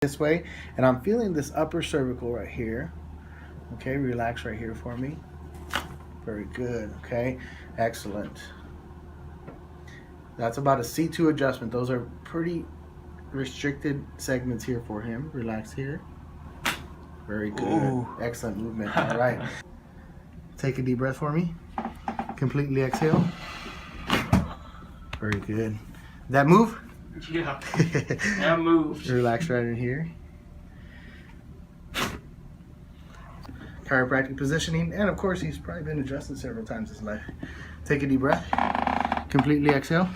this way, and I'm feeling this upper cervical right here. Okay, relax right here for me. Very good. Okay, excellent. That's about a C2 adjustment. Those are pretty restricted segments here for him. Relax here. Very good. Ooh. Excellent movement. All right. Take a deep breath for me. Completely exhale. Very good. That move? Yeah. That moved. Relax right in here. Chiropractic positioning, and of course he's probably been adjusted several times in his life. Take a deep breath. Completely exhale.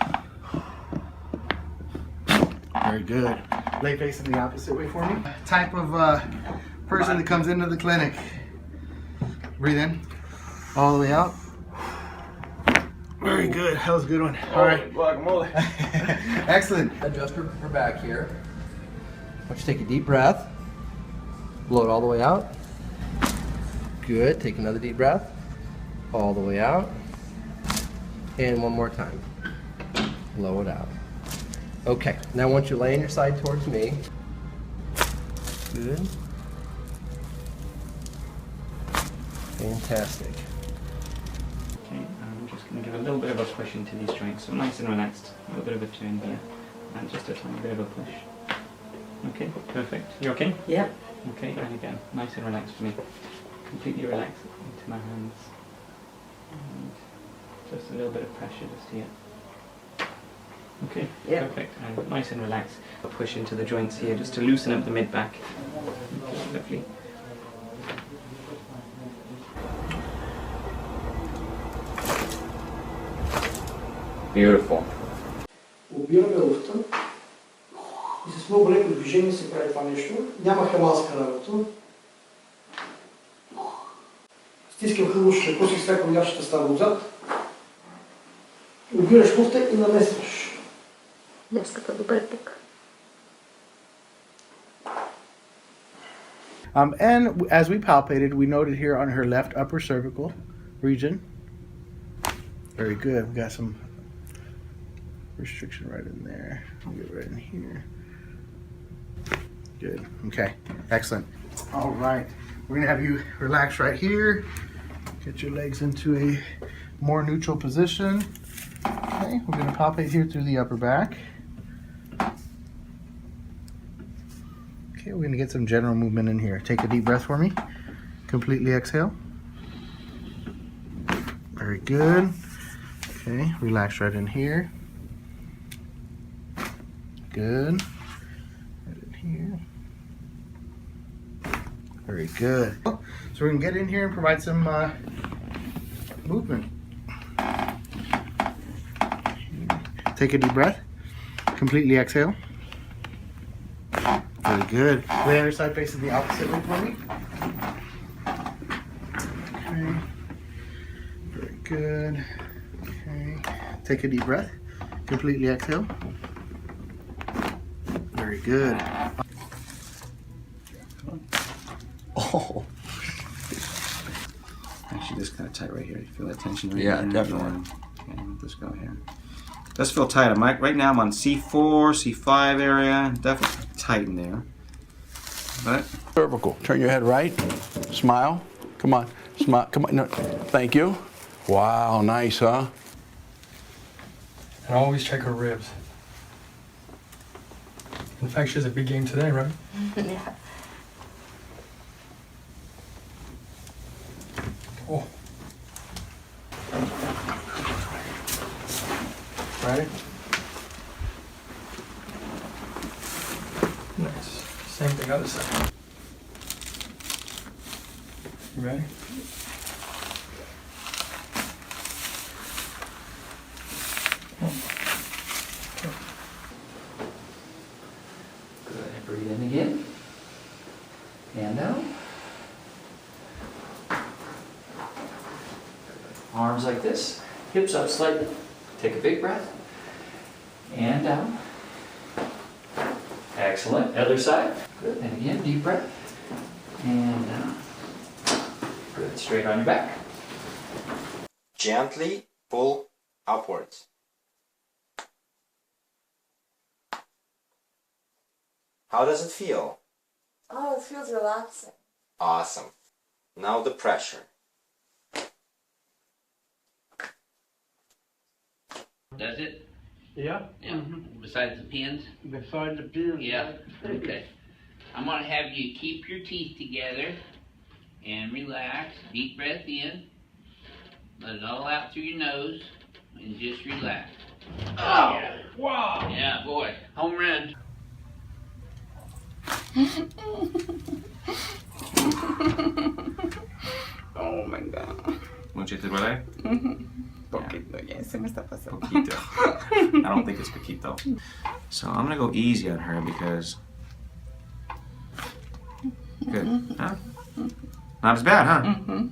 Very good. Lay facing the opposite way for me. Type of person that comes into the clinic. Breathe in. All the way out. Very good. That was a good one. All right. Guacamole. Excellent. Adjust her back here. I want you to take a deep breath. Blow it all the way out. Good. Take another deep breath. All the way out. And one more time. Blow it out. Okay. Now I want you to lay on your side towards me. Good. Fantastic. Okay, I'm just going to give a little bit of a push into these joints, so nice and relaxed. A little bit of a turn here, and just a tiny bit of a push. Okay, perfect. You okay? Yeah. Okay, and again, nice and relaxed for me. Completely relaxed into my hands. And just a little bit of pressure just here. Okay, Yeah. perfect. And nice and relaxed. A push into the joints here just to loosen up the mid-back. Okay, lovely. Beautiful. Обираме луфта и с много леко движение се прави това нещо. Няма хамалска работа. Стискам хъбош, леко си свякам яшата става отзад. Обираш луфта и намесваш. Днеската добър тук. And as we palpated, we noted here on her left upper cervical region. Very good. We got some restriction right in there. We'll get right in here. Good. Okay. Excellent. All right. We're going to have you relax right here. Get your legs into a more neutral position. Okay. We're going to palpate here through the upper back. Okay. We're going to get some general movement in here. Take a deep breath for me. Completely exhale. Very good. Okay. Relax right in here. Good. Right in here. Very good. So we can get in here and provide some movement. Take a deep breath. Completely exhale. Very good. Lay on your side facing the opposite way for me. Okay. Very good. Okay. Take a deep breath. Completely exhale. Very good. Oh. Actually, just kind of tight right here. You feel that tension right here? Yeah, definitely. Okay, let's go here. Does feel tight. Right now I'm on C4, C5 area. Definitely tight in there. But cervical. Turn your head right. Smile. Come on. Smile. Come on. No. Thank you. Wow, nice, huh? And always check her ribs. In fact, she has a big game today, right? Yeah. Oh. Ready? Nice. Same thing, other side. You ready? Good. Breathe in again. And out. Arms like this. Hips up slightly. Take a big breath. And down. Excellent. Other side. Good. And again, deep breath. And down. Good. Straight on your back. Gently pull upwards. How does it feel? Oh, it feels relaxing. Awesome. Now the pressure. Does it? Yeah. Yeah. Besides the pins? Beside the pins. Yeah. Okay. I'm gonna have you keep your teeth together and relax. Deep breath in. Let it all out through your nose and just relax. Oh, wow. Yeah, boy. Home run. Oh my god. Mucho te duele? Poquito, ya se me está pasando. Poquito. I don't think it's poquito. So I'm gonna go easy on her because. Good. Huh? Not as bad, huh?